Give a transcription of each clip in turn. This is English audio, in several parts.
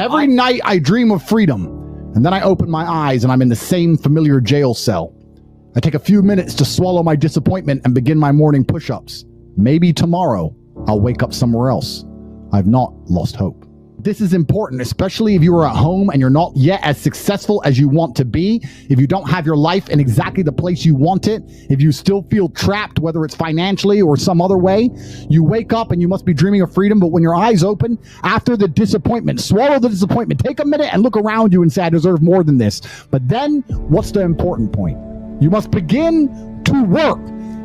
Every night I dream of freedom, and then I open my eyes and I'm in the same familiar jail cell. I take a few minutes to swallow my disappointment and begin my morning push-ups. Maybe tomorrow I'll wake up somewhere else. I've not lost hope. This is important, especially if you are at home and you're not yet as successful as you want to be, if you don't have your life in exactly the place you want it, if you still feel trapped, whether it's financially or some other way. You wake up and you must be dreaming of freedom, but when your eyes open, after the disappointment, swallow the disappointment, take a minute and look around you and say, I deserve more than this. But then, what's the important point? You must begin to work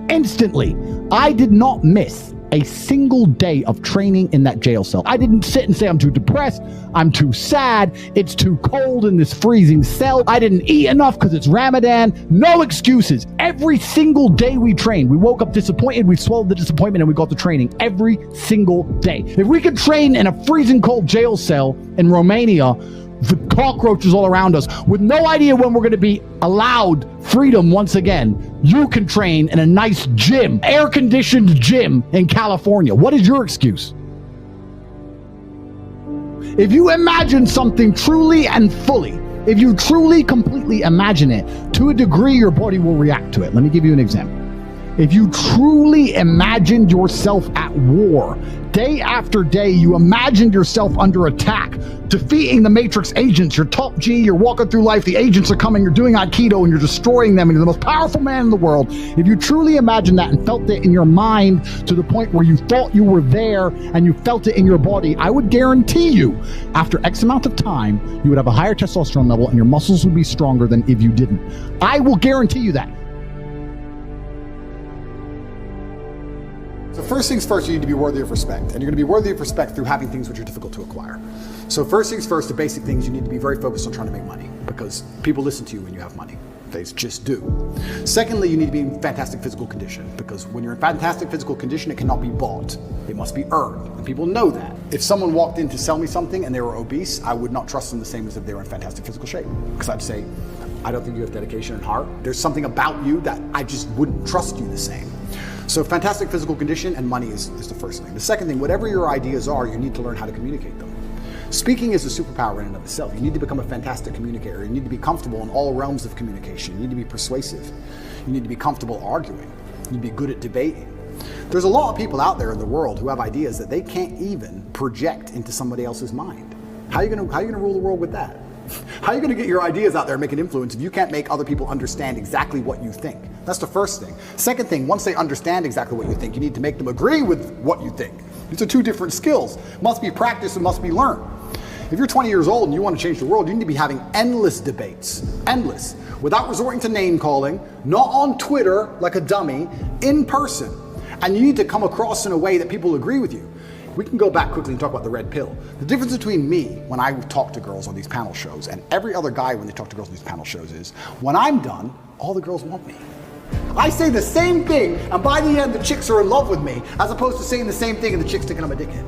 instantly. I did not miss a single day of training in that jail cell. I didn't sit and say, I'm too depressed, I'm too sad, it's too cold in this freezing cell, I didn't eat enough because it's Ramadan. No excuses. Every single day we trained, we woke up disappointed, we swallowed the disappointment, and we got to training every single day. If we could train in a freezing cold jail cell in Romania, the cockroaches all around us, with no idea when we're going to be allowed freedom once again, you can train in a nice gym, air-conditioned gym in California. What is your excuse? If you imagine something truly and fully, if you truly, completely imagine it, to a degree, your body will react to it. Let me give you an example. If you truly imagined yourself at war, day after day, you imagined yourself under attack, defeating the Matrix agents, you're top G, you're walking through life, the agents are coming, you're doing Aikido and you're destroying them, and you're the most powerful man in the world. If you truly imagined that and felt it in your mind to the point where you thought you were there and you felt it in your body, I would guarantee you, after X amount of time, you would have a higher testosterone level and your muscles would be stronger than if you didn't. I will guarantee you that. So first things first, you need to be worthy of respect. And you're going to be worthy of respect through having things which are difficult to acquire. So first things first, the basic things, you need to be very focused on trying to make money, because people listen to you when you have money. They just do. Secondly, you need to be in fantastic physical condition, because when you're in fantastic physical condition, it cannot be bought. It must be earned. And people know that. If someone walked in to sell me something and they were obese, I would not trust them the same as if they were in fantastic physical shape. Because I'd say, I don't think you have dedication and heart. There's something about you that I just wouldn't trust you the same. So fantastic physical condition and money is the first thing. The second thing, whatever your ideas are, you need to learn how to communicate them. Speaking is a superpower in and of itself. You need to become a fantastic communicator. You need to be comfortable in all realms of communication. You need to be persuasive. You need to be comfortable arguing. You need to be good at debating. There's a lot of people out there in the world who have ideas that they can't even project into somebody else's mind. How are you gonna rule the world with that? How are you going to get your ideas out there and make an influence if you can't make other people understand exactly what you think? That's the first thing. Second thing, once they understand exactly what you think, you need to make them agree with what you think. These are two different skills. Must be practiced and must be learned. If you're 20 years old and you want to change the world, you need to be having endless debates, endless, without resorting to name calling, not on Twitter like a dummy, in person. And you need to come across in a way that people agree with you. We can go back quickly and talk about the red pill. The difference between me when I talk to girls on these panel shows and every other guy when they talk to girls on these panel shows is, when I'm done, all the girls want me. I say the same thing, and by the end the chicks are in love with me, as opposed to saying the same thing and the chicks thinking I'm a dickhead.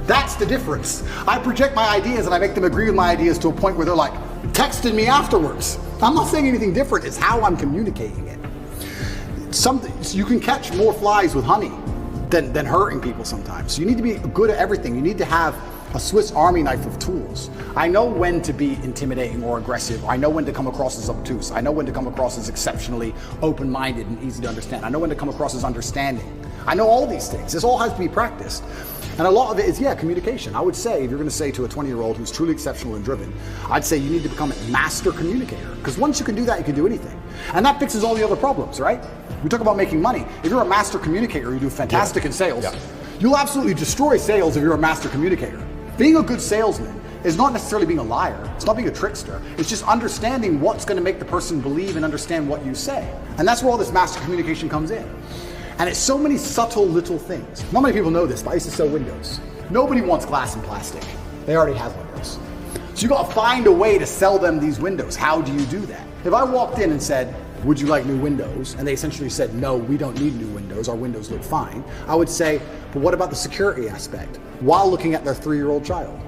That's the difference. I project my ideas and I make them agree with my ideas to a point where they're like texting me afterwards. I'm not saying anything different, it's how I'm communicating it. You can catch more flies with honey than hurting people sometimes. So you need to be good at everything. You need to have a Swiss Army knife of tools. I know when to be intimidating or aggressive. I know when to come across as obtuse. I know when to come across as exceptionally open-minded and easy to understand. I know when to come across as understanding. I know all these things. This all has to be practiced. And a lot of it is, communication. I would say, if you're going to say to a 20-year-old who's truly exceptional and driven, I'd say you need to become a master communicator. Because once you can do that, you can do anything. And that fixes all the other problems, right? We talk about making money. If you're a master communicator, you do fantastic in sales. You'll absolutely destroy sales if you're a master communicator. Being a good salesman is not necessarily being a liar. It's not being a trickster. It's just understanding what's going to make the person believe and understand what you say. And that's where all this master communication comes in. And it's so many subtle little things. Not many people know this, but I used to sell windows. Nobody wants glass and plastic. They already have windows. So you got to find a way to sell them these windows. How do you do that? If I walked in and said, would you like new windows? And they essentially said, no, we don't need new windows. Our windows look fine. I would say, but what about the security aspect? While looking at their 3-year-old child.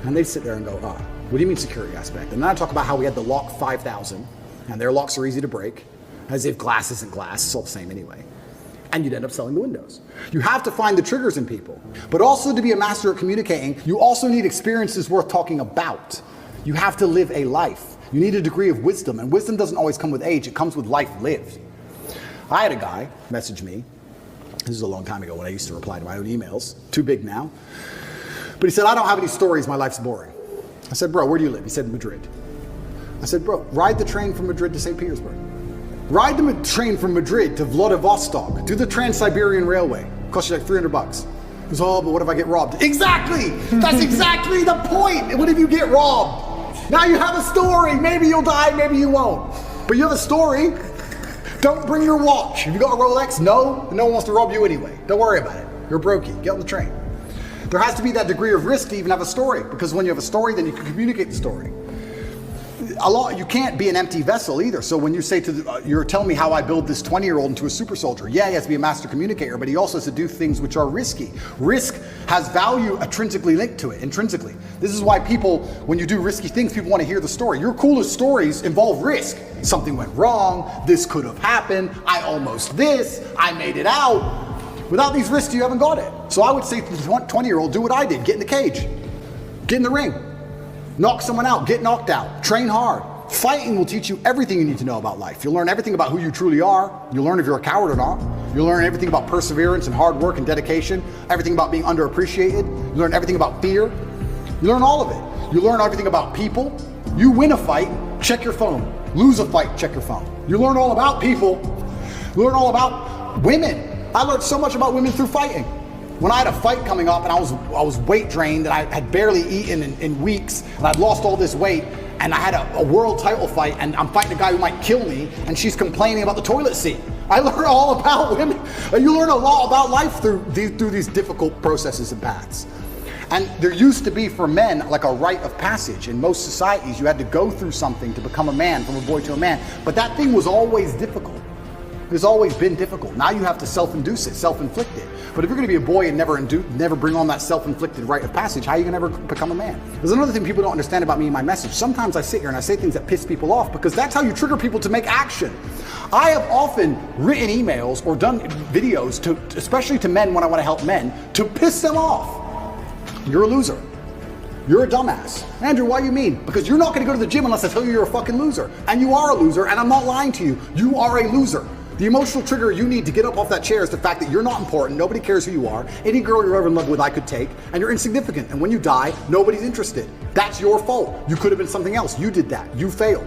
And they'd sit there and go, what do you mean security aspect? And then I talk about how we had the lock 5000 and their locks are easy to break, as if glass isn't glass, it's all the same anyway. and you'd end up selling the windows. You have to find the triggers in people. But also to be a master at communicating, you also need experiences worth talking about. You have to live a life. You need a degree of wisdom, and wisdom doesn't always come with age, it comes with life lived. I had a guy message me, this is a long time ago when I used to reply to my own emails, too big now, but he said, I don't have any stories, my life's boring. I said, bro, where do you live? He said, Madrid. I said, bro, ride the train from Madrid to St. Petersburg. Ride the train from Madrid to Vladivostok, do the Trans-Siberian Railway. Cost you like $300. He goes, oh, but what if I get robbed? Exactly! That's exactly the point! What if you get robbed? Now you have a story. Maybe you'll die, maybe you won't. But you have a story. Don't bring your watch. Have you got a Rolex? No one wants to rob you anyway. Don't worry about it. You're brokey. Get on the train. There has to be that degree of risk to even have a story, because when you have a story, then you can communicate the story. You can't be an empty vessel either. So when you say you're telling me how I build this 20-year-old into a super soldier. Yeah, he has to be a master communicator, but he also has to do things which are risky. Risk has value intrinsically linked to it, intrinsically. This is why people, when you do risky things, people want to hear the story. Your coolest stories involve risk. Something went wrong, this could have happened, I made it out. Without these risks, you haven't got it. So I would say to the 20-year-old, do what I did, get in the cage, get in the ring. Knock someone out, get knocked out, train hard. Fighting will teach you everything you need to know about life. You'll learn everything about who you truly are. You'll learn if you're a coward or not. You'll learn everything about perseverance and hard work and dedication, everything about being underappreciated. You learn everything about fear. You learn all of it. You learn everything about people. You win a fight, check your phone. Lose a fight, check your phone. You learn all about people. You learn all about women. I learned so much about women through fighting. When I had a fight coming up and I was weight drained and I had barely eaten in weeks and I'd lost all this weight and I had a world title fight and I'm fighting a guy who might kill me and she's complaining about the toilet seat. I learned all about women. You learn a lot about life through these difficult processes and paths. And there used to be for men like a rite of passage. In most societies, you had to go through something to become a man, from a boy to a man. But that thing was always difficult. It's always been difficult. Now you have to self-induce it, self-inflict it. But if you're going to be a boy and never bring on that self-inflicted rite of passage, how are you going to ever become a man? There's another thing people don't understand about me and my message. Sometimes I sit here and I say things that piss people off because that's how you trigger people to make action. I have often written emails or done videos, especially to men when I want to help men, to piss them off. You're a loser. You're a dumbass. Andrew, why do you mean? Because you're not going to go to the gym unless I tell you you're a fucking loser. And you are a loser, and I'm not lying to you. You are a loser. The emotional trigger you need to get up off that chair is the fact that you're not important, nobody cares who you are, any girl you're ever in love with I could take, and you're insignificant, and when you die, nobody's interested. That's your fault. You could have been something else. You did that. You failed.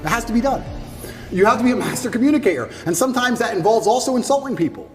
It has to be done. You have to be a master communicator, and sometimes that involves also insulting people.